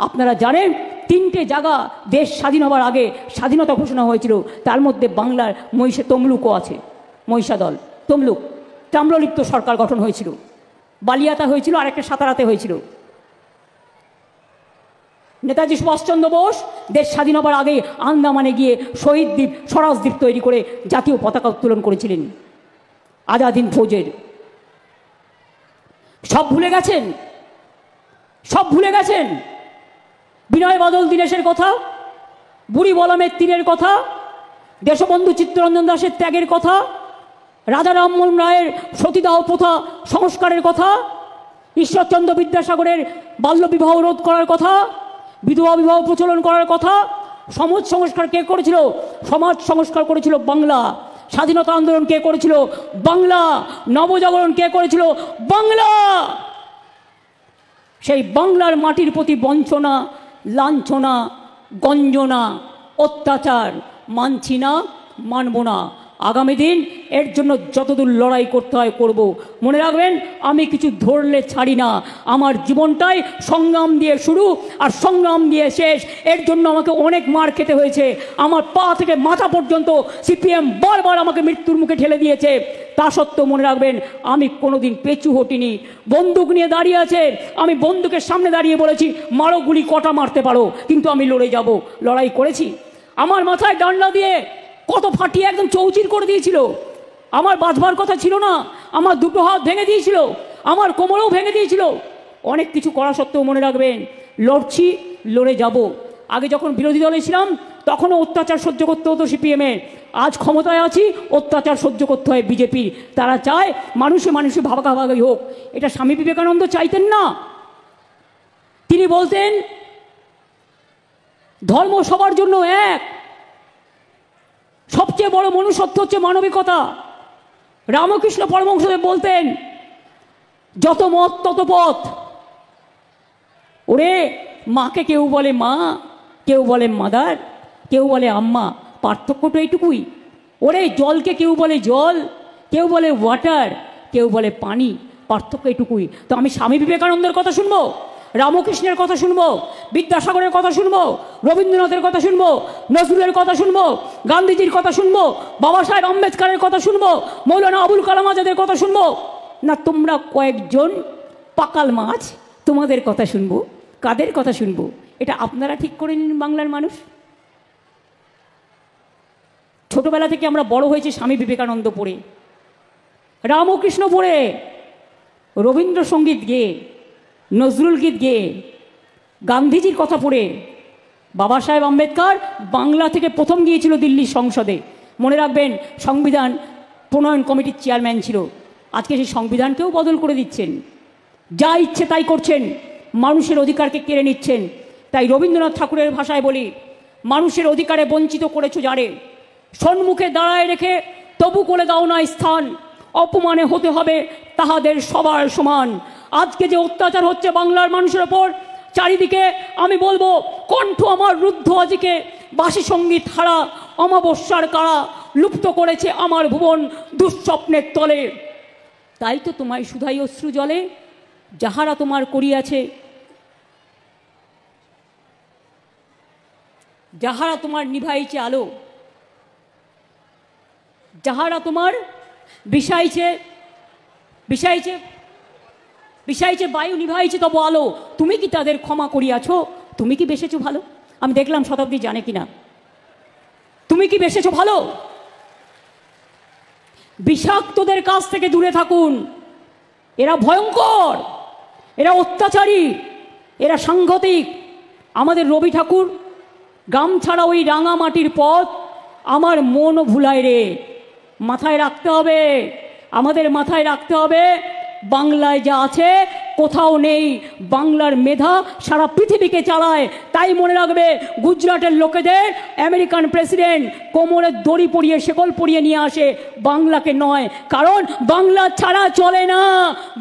আপনারা জানেন 3টে জায়গা দেশ স্বাধীন হওয়ার আগে স্বাধীনতা ঘোষণা হয়েছিল, তার মধ্যে বাংলার তমলুকও আছে, মহিষাদল, তমলুক, তাম্রলিপ্ত সরকার গঠন হয়েছিল, বালিয়াতা হয়েছিল, আরেকটা সাতারাতে হয়েছিল। নেতাজি সুভাষচন্দ্র বোস দেশ স্বাধীন হবার আগে আন্দামানে গিয়ে শহীদ দ্বীপ, স্বরাজ দ্বীপ তৈরি করে জাতীয় পতাকা উত্তোলন করেছিলেন আজাদ হিন্দ ফৌজের। সব ভুলে গেছেন, সব ভুলে গেছেন। বিনয় বাদল দীনেশের কথা, বুড়ি বলরামের তীরের কথা, দেশবন্ধু চিত্তরঞ্জন দাসের ত্যাগের কথা, রাজা রামমোহন রায়ের সতীদাহ প্রথা সংস্কারের কথা, ঈশ্বরচন্দ্র বিদ্যাসাগরের বাল্যবিবাহ রোধ করার কথা, বিধবা বিবাহ প্রচলন করার কথা। সমাজ সংস্কার কে করেছিল? সমাজ সংস্কার করেছিল বাংলা। স্বাধীনতা আন্দোলন কে করেছিল? বাংলা। নবজাগরণ কে করেছিল? বাংলা। সেই বাংলার মাটির প্রতি বঞ্চনা, লাঞ্ছনা, গঞ্জনা, অত্যাচার মানছি না, মানব না। আগামী দিন এর জন্য যতদূর লড়াই করতে হয় করব। মনে রাখবেন, আমি কিছু ধরলে ছাড়ি না। আমার জীবনটাই সংগ্রাম দিয়ে শুরু আর সংগ্রাম দিয়ে শেষ। এর জন্য আমাকে অনেক মার খেতে হয়েছে। আমার পা থেকে মাথা পর্যন্ত সিপিএম বারবার আমাকে মৃত্যুর মুখে ঠেলে দিয়েছে। তা সত্ত্বেও মনে রাখবেন, আমি কোনোদিন পেছু হটিনি। বন্দুক নিয়ে দাঁড়িয়ে আছে, আমি বন্দুকের সামনে দাঁড়িয়ে বলেছি, মারো গুলি কটা মারতে পারো, কিন্তু আমি লড়ে যাব। লড়াই করেছি। আমার মাথায় ডান্ডা দিয়ে কত ফাটিয়ে একদম চৌচির করে দিয়েছিল। আমার বাঁচবার কথা ছিল না, আমার দুটো হাত ভেঙে দিয়েছিল, আমার কোমরেও ভেঙে দিয়েছিল। অনেক কিছু করা সত্ত্বেও মনে রাখবেন, লড়ছি, লড়ে যাব। আগে যখন বিরোধী দলে ছিলাম তখনও অত্যাচার সহ্য করতে হতো সিপিএমের। আজ ক্ষমতায় আছি, অত্যাচার সহ্য করতে হয় বিজেপির। তারা চায় মানুষে মানুষে ভাগাভাগি হোক। এটা স্বামী বিবেকানন্দ চাইতেন না। তিনি বলতেন, ধর্ম সবার জন্য এক, সবচেয়ে বড় মনুষ্যত্ব হচ্ছে মানবিকতা। রামকৃষ্ণ পরমহংসদেব বলতেন, যত মত তত পথ। ওরে, মাকে কেউ বলে মা, কেউ বলে মাদার, কেউ বলে আম্মা, পার্থক্যটা এইটুকুই। ওরে, জলকে কেউ বলে জল, কেউ বলে ওয়াটার, কেউ বলে পানি, পার্থক্য এইটুকুই। তো আমি স্বামী বিবেকানন্দের কথা শুনবো, রামকৃষ্ণের কথা শুনবো, বিদ্যাসাগরের কথা শুনবো, রবীন্দ্রনাথের কথা শুনবো, নজরুলের কথা শুনবো, গান্ধীজির কথা শুনবো, বাবা সাহেব আম্বেদকরের কথা শুনবো, মৌলানা আবুল কালাম আজাদের কথা শুনবো, না তোমরা কয়েকজন পাকাল মাছ তোমাদের কথা শুনবো? কাদের কথা শুনবো? এটা আপনারা ঠিক করে নিন বাংলার মানুষ। ছোটবেলা থেকে আমরা বড় হয়েছি স্বামী বিবেকানন্দ পড়ে, রামকৃষ্ণ পড়ে, রবীন্দ্রসঙ্গীত গেয়ে, নজরুল গীত গেয়ে, গান্ধীজির কথা পড়ে। বাবা সাহেব আম্বেদকর বাংলা থেকে প্রথম গিয়েছিল দিল্লির সংসদে। মনে রাখবেন, সংবিধান প্রণয়ন কমিটির চেয়ারম্যান ছিল। আজকে সেই সংবিধানকেও বদল করে দিচ্ছেন, যা ইচ্ছে তাই করছেন, মানুষের অধিকারকে কেড়ে নিচ্ছেন। তাই রবীন্দ্রনাথ ঠাকুরের ভাষায় বলি, মানুষের অধিকারে বঞ্চিত করেছো যারে, সম্মুখে দাঁড়ায় রেখে তবু করে দাও না স্থান, অপমানে হতে হবে তাহাদের সবার সমান। আজকে যে অত্যাচার হচ্ছে বাংলার মানুষের ওপর, চারিদিকে আমি বলবো, কণ্ঠ আমার রুদ্ধ আজিকে, বাসি সঙ্গীত হারা অমাবস্যার কারা, লুপ্ত করেছে আমার ভুবন দুঃস্বপ্নের তলে। তাই তো তোমায় শুধাই অশ্রু জলে, যাহারা তোমার করিয়াছে, যাহারা তোমার নিভাইছে আলো, যাহারা তোমার বিষাইছে বিষাইছে বিষাইছে বায়ু, নিভাইছে তব আলো, তুমি কি তাদের ক্ষমা করিয়াছ? তুমি কি বেসেছো ভালো? আমি দেখলাম শতাব্দী জানে কিনা। তুমি কি বেসেছো ভালো? বিষাক্তদের কাছ থেকে দূরে থাকুন। এরা ভয়ঙ্কর, এরা অত্যাচারী, এরা সাংঘাতিক। আমাদের রবি ঠাকুর, গাম ছাড়া ওই রাঙা মাটির পথ আমার মনও ভুলায় রে। মাথায় রাখতে হবে, আমাদের মাথায় রাখতে হবে, বাংলায় যা আছে কোথাও নেই। বাংলার মেধা সারা পৃথিবীকে চালায়। তাই মনে রাখবে, গুজরাটের লোকেদের আমেরিকান প্রেসিডেন্ট কোমরের দড়ি পরিয়ে শেকল পরিয়ে নিয়ে আসে, বাংলাকে নয়। কারণ বাংলা ছাড়া চলে না।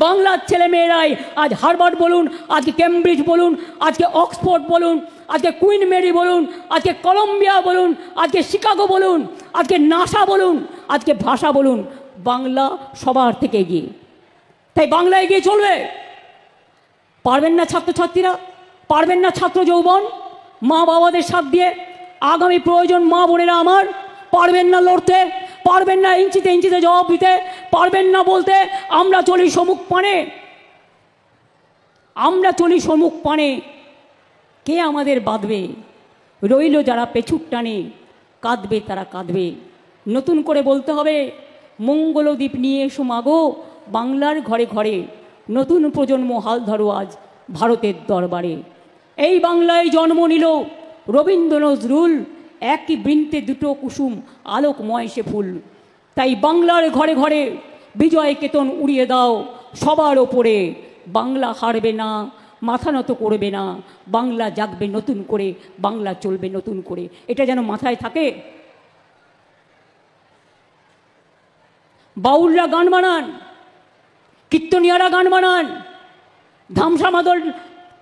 বাংলার ছেলেমেয়েরাই আজ হার্ভার্ড বলুন, আজকে কেমব্রিজ বলুন, আজকে অক্সফোর্ড বলুন, আজকে কুইন মেরি বলুন, আজকে কলম্বিয়া বলুন, আজকে শিকাগো বলুন, আজকে নাসা বলুন, আজকে ভাষা বলুন, বাংলা সবার থেকে এগিয়ে। তাই বাংলা এগিয়ে চলবে। পারবেন না ছাত্রছাত্রীরা, পারবেন না ছাত্র যৌবন, মা বাবাদের সাথ দিয়ে আগামী প্রয়োজন মা বোনেরা আমার, পারবেন না লড়তে, পারবেন না ইঞ্চিতে ইঞ্চিতে জবাব দিতে, পারবেন না বলতে আমরা চলি সম্মুখ পানে, আমরা চলি সম্মুখ পানে, কে আমাদের বাঁধবে? রইল যারা পেছুক টানে, কাঁদবে তারা কাঁদবে। নতুন করে বলতে হবে, মঙ্গলদ্বীপ নিয়ে এসো মাগো বাংলার ঘরে ঘরে, নতুন প্রজন্ম হাল ধরো আজ ভারতের দরবারে। এই বাংলায় জন্ম নিল রবীন্দ্র নজরুল, একই বৃন্তে দুটো কুসুম আলোকময় সে ফুল। তাই বাংলার ঘরে ঘরে বিজয় কেতন উড়িয়ে দাও সবার ওপরে। বাংলা হারবে না, মাথা নত করবে না, বাংলা জাগবে নতুন করে, বাংলা চলবে নতুন করে। এটা যেন মাথায় থাকে। বাউলরা গান বানান, কীর্তনিয়ারা গান বানান,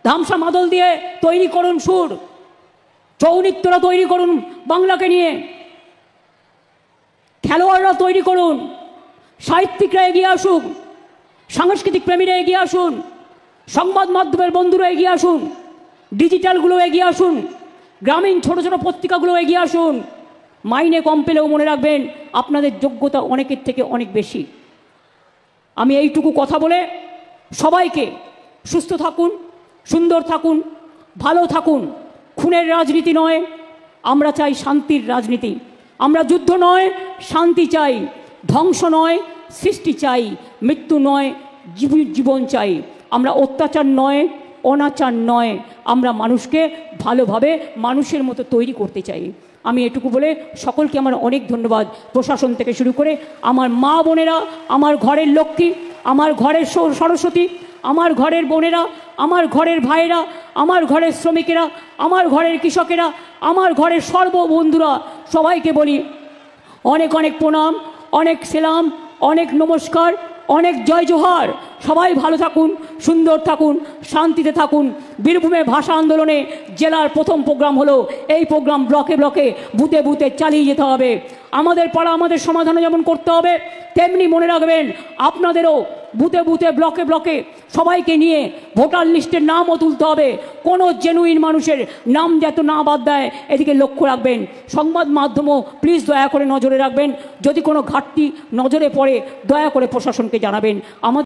ধামসা মাদল দিয়ে তৈরি করুন সুর, চৌনিত্যরা তৈরি করুন বাংলাকে নিয়ে, খেলোয়াড়রা তৈরি করুন, সাহিত্যিকরা এগিয়ে আসুন, সাংস্কৃতিক প্রেমীরা এগিয়ে আসুন, সংবাদ মাধ্যমের বন্ধুরা এগিয়ে আসুন, ডিজিটালগুলো এগিয়ে আসুন, গ্রামীণ ছোট ছোট পত্রিকাগুলো এগিয়ে আসুন। মাইনে কম পেলেও মনে রাখবেন আপনাদের যোগ্যতা অনেকের থেকে অনেক বেশি। আমি এইটুকু কথা বলে সবাইকে সুস্থ থাকুন, সুন্দর থাকুন, ভালো থাকুন। খুনের রাজনীতি নয়, আমরা চাই শান্তির রাজনীতি। আমরা যুদ্ধ নয়, শান্তি চাই। ধ্বংস নয়, সৃষ্টি চাই। মৃত্যু নয়, জীবন চাই। আমরা অত্যাচার নয়, অনাচার নয়, আমরা মানুষকে ভালোভাবে মানুষের মতো তৈরি করতে চাই। আমি এটুকু বলে সকলকে আমার অনেক ধন্যবাদ। প্রশাসন থেকে শুরু করে আমার মা বোনেরা, আমার ঘরের লক্ষ্মী, আমার ঘরের সরস্বতী, আমার ঘরের বোনেরা, আমার ঘরের ভাইয়েরা, আমার ঘরের শ্রমিকেরা, আমার ঘরের কৃষকেরা, আমার ঘরের সর্ববন্ধুরা, সবাইকে বলি অনেক অনেক প্রণাম, অনেক সেলাম, অনেক নমস্কার, অনেক জয় জোহার। সবাই ভালো থাকুন, সুন্দর থাকুন, শান্তিতে থাকুন। বীরভূমে ভাষা আন্দোলনে জেলার প্রথম প্রোগ্রাম হলো, এই প্রোগ্রাম ব্লকে ব্লকে বুথে বুথে চালিয়ে যেতে হবে। আমাদের পাড়া আমাদের সমাধানে যেমন করতে হবে, তেমনি মনে রাখবেন আপনাদেরও বুথে বুথে ব্লকে ব্লকে সবাইকে নিয়ে ভোটার লিস্টের নামও তুলতে হবে। কোনো জেনুইন মানুষের নাম যাতে না বাদ দেয়, এদিকে লক্ষ্য রাখবেন। সংবাদ মাধ্যমও প্লিজ দয়া করে নজরে রাখবেন। যদি কোনো ঘাটতি নজরে পড়ে দয়া করে প্রশাসনকে জানাবেন। আমাদের